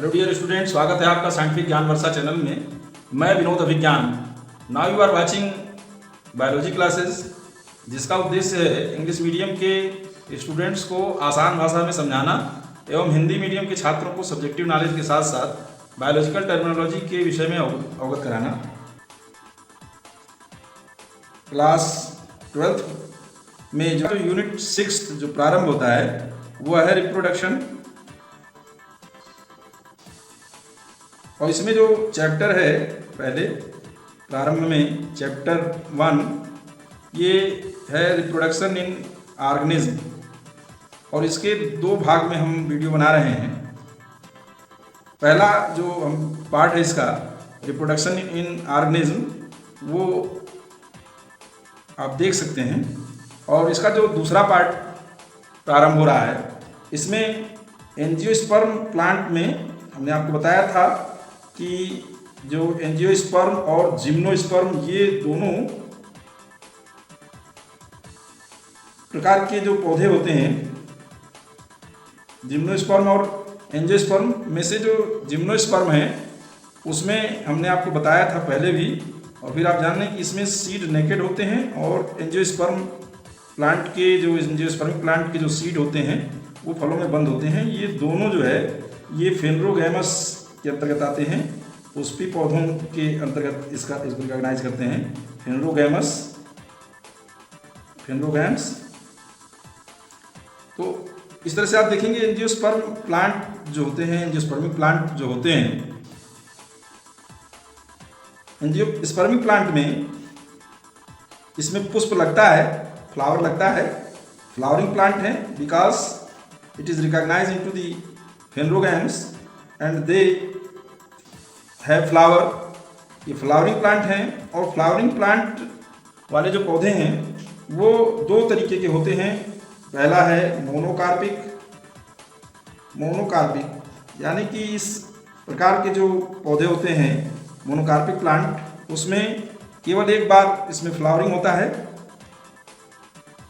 Hello dear student, स्वागत है आपका साइंटिफिक ज्ञान वर्षा चैनल में। मैं Vinod Abhigyan. Now you are watching biology classes, जिसका उद्देश्य है इंग्लिश मीडियम के स्टूडेंट्स को आसान भाषा में समझाना एवं हिंदी मीडियम के छात्रों को सब्जेक्टिव नॉलेज के साथ साथ बायोलॉजिकल टर्मिनोलॉजी के विषय में अवगत कराना। क्लास 12th में जो यूनिट 6 जो प्रारंभ होता है वह है रिप्रोडक्शन, और इसमें जो चैप्टर है पहले प्रारंभ में चैप्टर 1 ये है रिप्रोडक्शन इन ऑर्गेनिज्म, और इसके दो भाग में हम वीडियो बना रहे हैं। पहला जो हम पार्ट है इसका रिप्रोडक्शन इन ऑर्गेनिज्म वो आप देख सकते हैं, और इसका जो दूसरा पार्ट प्रारंभ हो रहा है इसमें एंजियोस्पर्म प्लांट में हमने आपको बताया था कि जो एंजियोस्पर्म और जिम्नोस्पर्म ये दोनों प्रकार के जो पौधे होते हैं, जिम्नोस्पर्म और एंजियोस्पर्म में से जो जिम्नोस्पर्म है उसमें हमने आपको बताया था पहले भी, और फिर आप जान लें कि इसमें सीड नेकेड होते हैं, और एंजियोस्पर्म प्लांट के जो एंजियोस्पर्मिक प्लांट के जो सीड होते हैं वो फलों में बंद होते हैं। ये दोनों जो है ये फेनरोगैमस के अंतर्गत आते हैं, पुष्पी पौधों के अंतर्गत इसको रिकॉग्नाइज करते हैं, फेनरोगैम्स। तो इस तरह से आप देखेंगे एंजियोस्पर्म प्लांट जो होते हैं, एंजियोस्पर्मिक प्लांट जो होते हैं, एंजियोस्पर्मिक प्लांट में इसमें पुष्प लगता है, फ्लावर लगता है, फ्लावरिंग प्लांट है, because it is recognise into the phanerogams and they have flower. ये फ्लावरिंग प्लांट हैं, और फ्लावरिंग प्लांट वाले जो पौधे हैं वो दो तरीके के होते हैं। पहला है मोनोकार्पिक, यानी कि इस प्रकार के जो पौधे होते हैं मोनोकार्पिक प्लांट, उसमें केवल एक बार इसमें फ्लावरिंग होता है,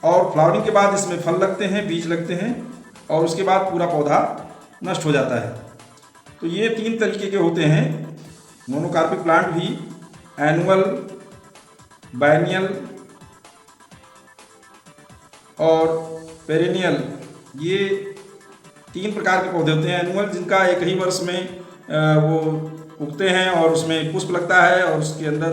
और फ्लावरिंग के बाद इसमें फल लगते हैं, बीज लगते हैं, और उसके बाद पूरा पौधा नष्ट हो जाता है। तो ये तीन तरीके के होते हैं मोनोकार्पिक प्लांट भी, एनुअल, बाइनियल और पेरेनियल। ये तीन प्रकार के पौधे होते हैं। एनुअल जिनका एक ही वर्ष में वो उगते हैं और उसमें पुष्प लगता है और उसके अंदर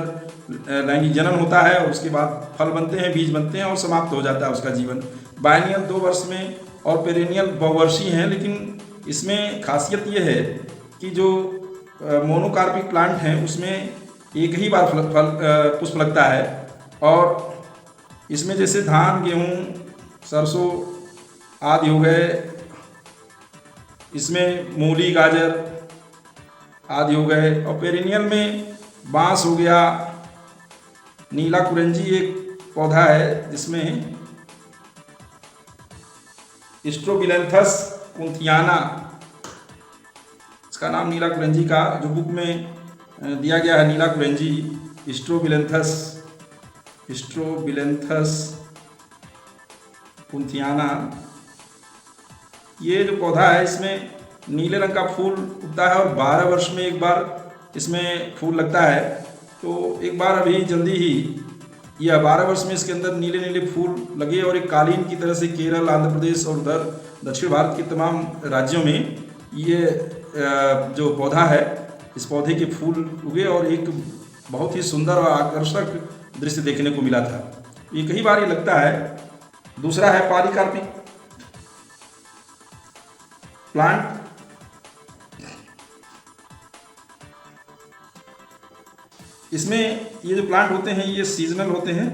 लैंगिक जनन होता है, और उसके बाद फल बनते हैं, बीज बनते हैं और समाप्त हो जाता है उसका जीवन। बाइनियल 2 वर्ष में, और पेरेनियल बहुवर्षीय हैं। लेकिन इसमें खासियत ये है कि जो मोनोकार्पिक प्लांट हैं उसमें एक ही बार पुष्प लगता है, और इसमें जैसे धान, गेहूँ, सरसों आदि हो गए, इसमें मूली, गाजर आदि हो गए। और पेरेनियल में बांस हो गया, नीला कुरंजी एक पौधा है जिसमें स्ट्रोबिलेंथस कुंथियाना, इसका नाम नीला कुरंजी का जो बुक में दिया गया है, नीला कुरंजी स्ट्रोबिलेंथस कुंथियाना, ये जो पौधा है इसमें नीले रंग का फूल उगता है, और 12 वर्ष में एक बार इसमें फूल लगता है। तो एक बार अभी जल्दी ही यह 12 वर्ष में इसके अंदर नीले नीले फूल लगे, और एक कालीन की तरह से केरल, आंध्र प्रदेश और उधर दक्षिण भारत के तमाम राज्यों में ये जो पौधा है, इस पौधे के फूल उगे, और एक बहुत ही सुंदर और आकर्षक दृश्य देखने को मिला था। ये कई बार ये लगता है। दूसरा है पॉलीकार्पिक प्लांट। इसमें ये जो प्लांट होते हैं ये सीजनल होते हैं,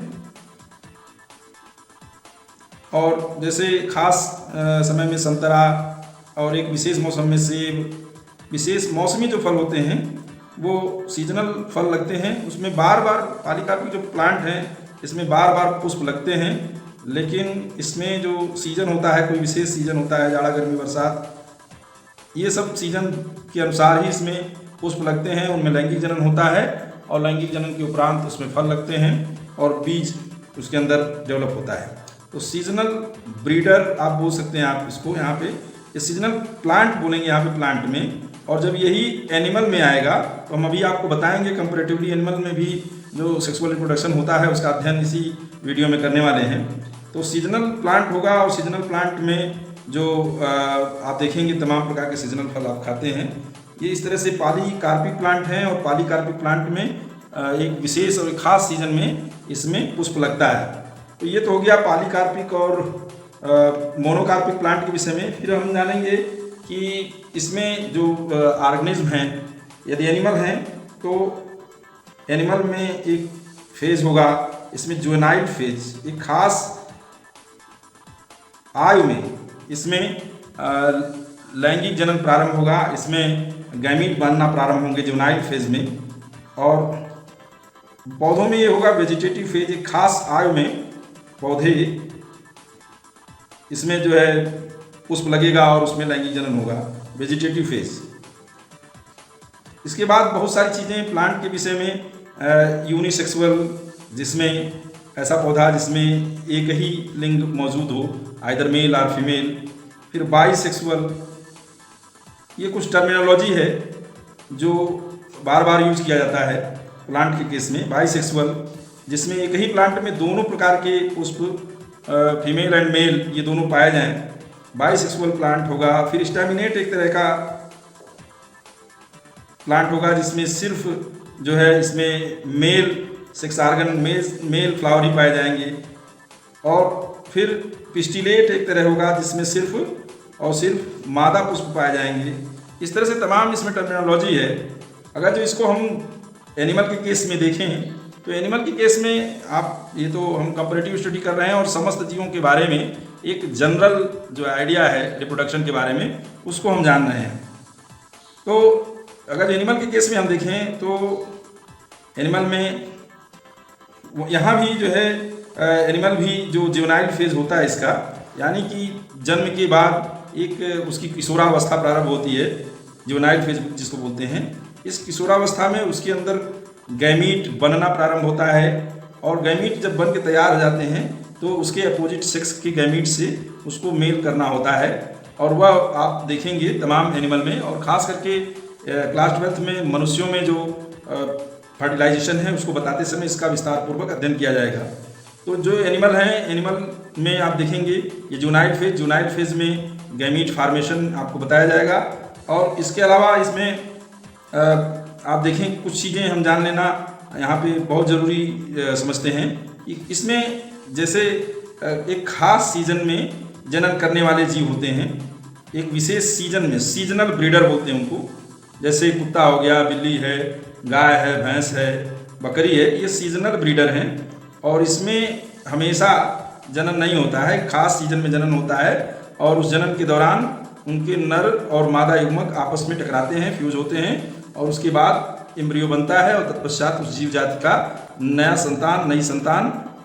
और जैसे खास समय में संतरा, और एक विशेष मौसम में सेब, विशेष मौसमी जो फल होते हैं वो सीजनल फल लगते हैं। उसमें बार बार पॉलीकार्पिक जो प्लांट हैं इसमें बार बार पुष्प लगते हैं, लेकिन इसमें जो सीजन होता है, कोई विशेष सीजन होता है, जाड़ा, गर्मी, बरसात, ये सब सीजन के अनुसार ही इसमें पुष्प लगते हैं। उनमें लैंगिक जनन होता है, और लैंगिक जनन के उपरांत उसमें फल लगते हैं और बीज उसके अंदर डेवलप होता है। तो सीजनल ब्रीडर आप बोल सकते हैं आप इसको। यहाँ पे ये सीजनल प्लांट बोलेंगे यहाँ पे प्लांट में, और जब यही एनिमल में आएगा तो हम अभी आपको बताएंगे कंपैरेटिवली एनिमल में भी जो सेक्सुअल रिप्रोडक्शन होता है उसका अध्ययन इसी वीडियो में करने वाले हैं। तो सीजनल प्लांट होगा और सीजनल प्लांट में जो आप देखेंगे तमाम प्रकार के सीजनल फल आप खाते हैं। ये इस तरह से पॉलीकार्पिक प्लांट हैं और पॉलीकार्पिक प्लांट में एक विशेष और खास सीजन में इसमें पुष्प लगता है। तो ये तो हो गया पॉलीकार्पिक और मोनोकार्पिक प्लांट के विषय में। फिर हम जानेंगे कि इसमें जो ऑर्गेनिज्म हैं, यदि एनिमल हैं तो एनिमल में एक फेज होगा, इसमें जुवेनाइल फेज, एक खास आयु में इसमें लैंगिक जनन प्रारंभ होगा, इसमें गैमीट बनना प्रारंभ होंगे जुवेनाइल फेज में। और पौधों में ये होगा वेजिटेटिव फेज, एक खास आयु में पौधे इसमें जो है पुष्प लगेगा और उसमें लैंगिक जनन होगा, वेजिटेटिव फेज। इसके बाद बहुत सारी चीज़ें प्लांट के विषय में, यूनिसेक्सुअल, जिसमें ऐसा पौधा जिसमें एक ही लिंग मौजूद हो, आइदर मेल और फीमेल। फिर बाइसेक्सुअल, ये कुछ टर्मिनोलॉजी है जो बार बार यूज किया जाता है प्लांट के केस में। बाइसेक्सुअल जिसमें एक ही प्लांट में दोनों प्रकार के पुष्प, फीमेल एंड मेल, ये दोनों पाए जाएं, बाइसेक्सुअल प्लांट होगा। फिर स्टैमिनेट एक तरह का प्लांट होगा जिसमें सिर्फ जो है इसमें male sex organ, male flower ही पाए जाएंगे। और फिर पिस्टिलेट एक तरह होगा जिसमें सिर्फ और सिर्फ मादा पुष्प पाए जाएंगे। इस तरह से तमाम इसमें टर्मिनोलॉजी है। अगर जो इसको हम एनिमल के केस में देखें तो एनिमल के केस में आप, ये तो हम कंपैरेटिव स्टडी कर रहे हैं और समस्त जीवों के बारे में एक जनरल जो आइडिया है रिप्रोडक्शन के बारे में उसको हम जान रहे हैं। तो अगर एनिमल के केस में हम देखें तो एनिमल में यहाँ भी जो है एनिमल भी जो जुवेनाइल फेज होता है इसका, यानी कि जन्म के बाद एक उसकी किशोरावस्था प्रारंभ होती है, जुवेनाइल फेज जिसको बोलते हैं। इस किशोरावस्था में उसके अंदर गैमीट बनना प्रारंभ होता है और गैमीट जब बन के तैयार हो जाते हैं तो उसके अपोजिट सेक्स के गैमीट से उसको मेल करना होता है। और वह आप देखेंगे तमाम एनिमल में, और ख़ास करके क्लास 12th में मनुष्यों में जो फर्टिलाइजेशन है उसको बताते समय इसका विस्तार पूर्वक अध्ययन किया जाएगा। तो जो एनिमल हैं, एनिमल में आप देखेंगे ये जुवेनाइल फेज में गैमीट फार्मेशन आपको बताया जाएगा। और इसके अलावा इसमें आप देखें कुछ चीज़ें हम जान लेना यहाँ पे बहुत ज़रूरी समझते हैं। इसमें जैसे एक खास सीजन में जनन करने वाले जीव होते हैं, एक विशेष सीजन में, सीजनल ब्रीडर बोलते हैं उनको। जैसे कुत्ता हो गया, बिल्ली है, गाय है, भैंस है, बकरी है, ये सीजनल ब्रीडर हैं और इसमें हमेशा जनन नहीं होता है, खास सीजन में जनन होता है। और उस जनन के दौरान उनके नर और मादा युग्मक आपस में टकराते हैं, फ्यूज होते हैं और उसके बाद एम्ब्रियो बनता है और तत्पश्चात उस जीव जाति का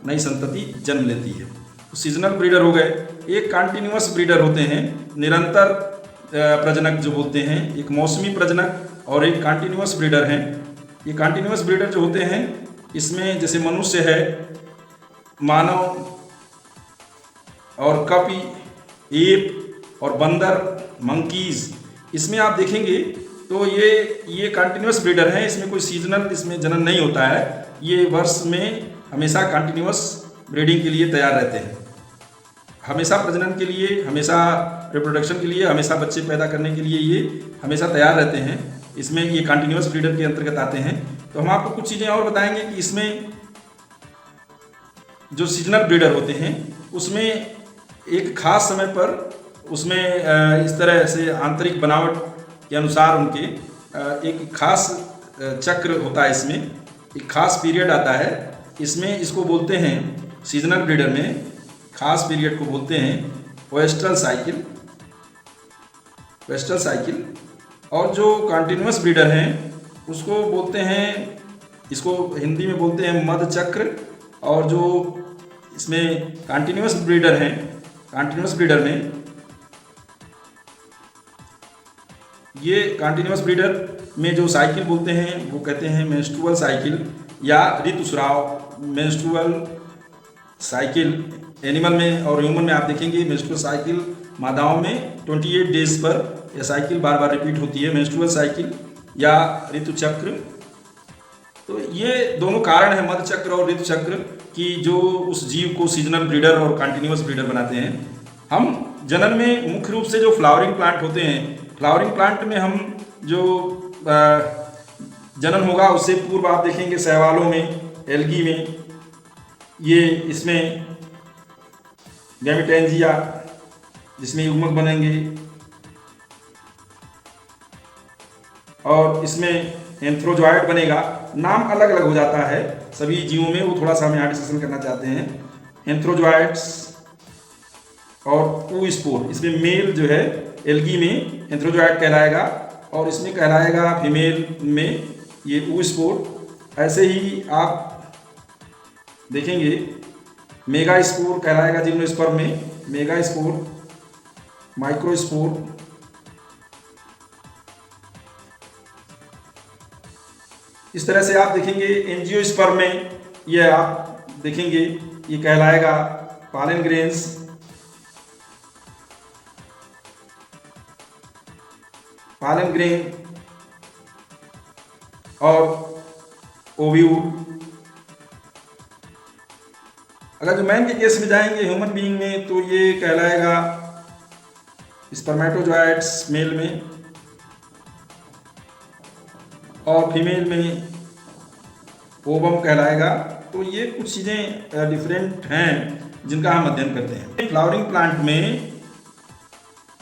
नई संतति जन्म लेती है। तो सीजनल ब्रीडर हो गए। एक कंटिन्यूअस ब्रीडर होते हैं, निरंतर प्रजनक जो बोलते हैं, एक मौसमी प्रजनक और एक कंटिन्यूअस ब्रीडर हैं। ये कंटिन्यूअस ब्रीडर जो होते हैं इसमें जैसे मनुष्य है, मानव और कपी, एप और बंदर, मंकीज, इसमें आप देखेंगे तो ये कंटिन्यूअस ब्रीडर हैं। इसमें कोई सीजनल इसमें जनन नहीं होता है, ये वर्ष में हमेशा कंटिन्यूअस ब्रीडिंग के लिए तैयार रहते हैं, हमेशा प्रजनन के लिए, हमेशा रिप्रोडक्शन के लिए, हमेशा बच्चे पैदा करने के लिए ये हमेशा तैयार रहते हैं। इसमें ये कंटिन्यूअस ब्रीडर के अंतर्गत आते हैं। तो हम आपको कुछ चीज़ें और बताएंगे कि इसमें जो सीजनल ब्रीडर होते हैं उसमें एक खास समय पर उसमें इस तरह से आंतरिक बनावट के अनुसार उनके एक खास चक्र होता है, इसमें एक खास पीरियड आता है। इसमें इसको बोलते हैं सीजनल ब्रीडर में खास पीरियड को बोलते हैं ओएस्ट्रल साइकिल। और जो कंटिन्यूअस ब्रीडर हैं उसको बोलते हैं, इसको हिंदी में बोलते हैं मध्य चक्र। और जो इसमें कंटिन्यूअस ब्रीडर हैं, कंटिन्यूअस ब्रीडर में ये कंटिन्यूअस ब्रीडर में जो साइकिल बोलते हैं वो कहते हैं मेंस्ट्रुअल साइकिल या ऋतुस्राव। मेंस्ट्रुअल साइकिल एनिमल में और ह्यूमन में आप देखेंगे मेंस्ट्रुअल साइकिल मादाओं में 28 डेज पर यह साइकिल बार बार रिपीट होती है, मेंस्ट्रुअल साइकिल या ऋतुचक्र। तो ये दोनों कारण है मध्य चक्र और ऋतुचक्र की, जो उस जीव को सीजनल ब्रीडर और कंटिन्यूअस ब्रीडर बनाते हैं। हम जनन में मुख्य रूप से जो फ्लावरिंग प्लांट होते हैं, फ्लावरिंग प्लांट में हम जो जनन होगा उससे पूर्व आप देखेंगे शैवालों में, एल्गी में, ये इसमें गैमेटेंजिया जिसमें युग्मक बनेंगे, और इसमें एंथ्रोजॉयड बनेगा। नाम अलग अलग हो जाता है सभी जीवों में, वो थोड़ा सा हम यहाँ डिस्कशन करना चाहते हैं। एंथ्रोजॉयड्स और ऊस्पोर, इसमें मेल जो है एल्गी में एंथ्रोजॉयड कहलाएगा और इसमें कहलाएगा फीमेल में ये ऊस्पोर। ऐसे ही आप देखेंगे मेगास्पोर कहलाएगा जिम्नोस्पर्म में, मेगास्पोर, माइक्रोस्पोर, इस तरह से आप देखेंगे। एंजियोस्पर्म में ये आप देखेंगे ये कहलाएगा पॉलन ग्रेन्स, पॉलन ग्रेन और ओव्यूल। अगर जो मैन के केस में जाएंगे ह्यूमन बीइंग में, तो ये कहलाएगा स्पर्मेटोजॉयड्स मेल में, और फीमेल में ओवम कहलाएगा। तो ये कुछ चीज़ें डिफरेंट हैं जिनका हम अध्ययन करते हैं। फ्लावरिंग प्लांट में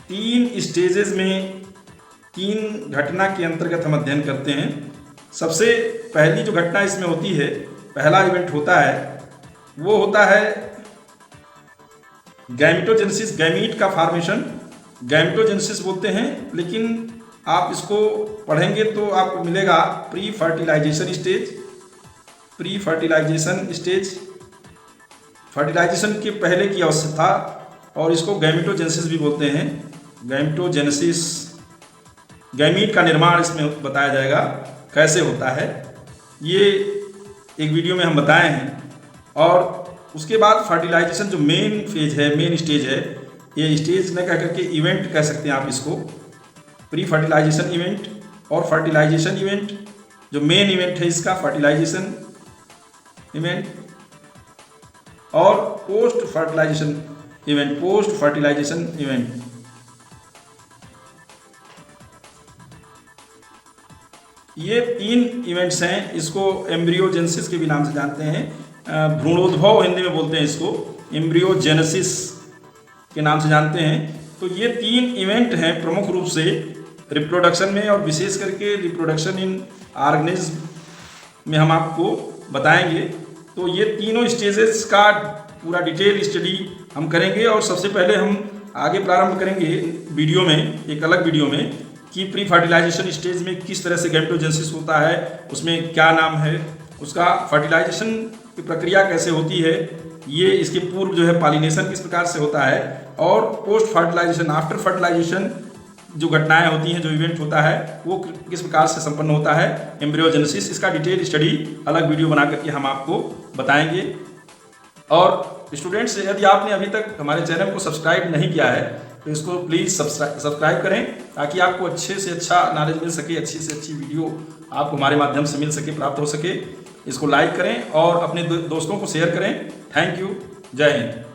3 स्टेजेस में 3 घटना के अंतर्गत हम अध्ययन करते हैं। सबसे पहली जो घटना इसमें होती है, पहला इवेंट होता है, वो होता है गैमेटोजेनेसिस, गैमीट का फॉर्मेशन, गैमेटोजेनेसिस बोलते हैं, लेकिन आप इसको पढ़ेंगे तो आपको मिलेगा pre fertilization stage. Pre fertilization stage fertilization के पहले की अवस्था, और इसको गैमेटोजेनेसिस भी बोलते हैं। गैमेटोजेनेसिस, गैमीट का निर्माण इसमें बताया जाएगा कैसे होता है, ये एक वीडियो में हम बताए हैं। और उसके बाद फर्टिलाइजेशन जो मेन फेज है, मेन स्टेज है, ये स्टेज न कह करके इवेंट कह सकते हैं आप इसको। प्री फर्टिलाइजेशन इवेंट और फर्टिलाइजेशन इवेंट, जो मेन इवेंट है इसका फर्टिलाइजेशन इवेंट, और post fertilization event, post fertilization event. ये 3 इवेंट्स हैं। इसको एम्ब्रियोजेनेसिस के भी नाम से जानते हैं, भ्रूणोद्भव हिंदी में बोलते हैं इसको, एम्ब्रियोजेनेसिस के नाम से जानते हैं। तो ये 3 इवेंट हैं प्रमुख रूप से रिप्रोडक्शन में, और विशेष करके रिप्रोडक्शन इन ऑर्गेनिज्म में हम आपको बताएंगे। तो ये तीनों स्टेजेस का पूरा डिटेल स्टडी हम करेंगे, और सबसे पहले हम आगे प्रारंभ करेंगे वीडियो में, एक अलग वीडियो में, कि प्री फर्टिलाइजेशन स्टेज में किस तरह से गैमेटोजेनेसिस होता है, उसमें क्या नाम है उसका, फर्टिलाइजेशन की प्रक्रिया कैसे होती है, ये इसके पूर्व जो है पॉलिनेशन किस प्रकार से होता है, और पोस्ट फर्टिलाइजेशन, आफ्टर फर्टिलाइजेशन जो घटनाएं होती हैं, जो इवेंट होता है, वो किस प्रकार से संपन्न होता है, एम्ब्रियोजेनेसिस। इसका डिटेल स्टडी अलग वीडियो बना करके हम आपको बताएंगे। और स्टूडेंट्स, यदि आपने अभी तक हमारे चैनल को सब्सक्राइब नहीं किया है तो इसको प्लीज़ सब्सक्राइब करें, ताकि आपको अच्छे से अच्छा नॉलेज मिल सके, अच्छी से अच्छी वीडियो आपको हमारे माध्यम से मिल सके, प्राप्त हो सके। इसको लाइक करें और अपने दोस्तों को शेयर करें। Thank you. जय हिंद।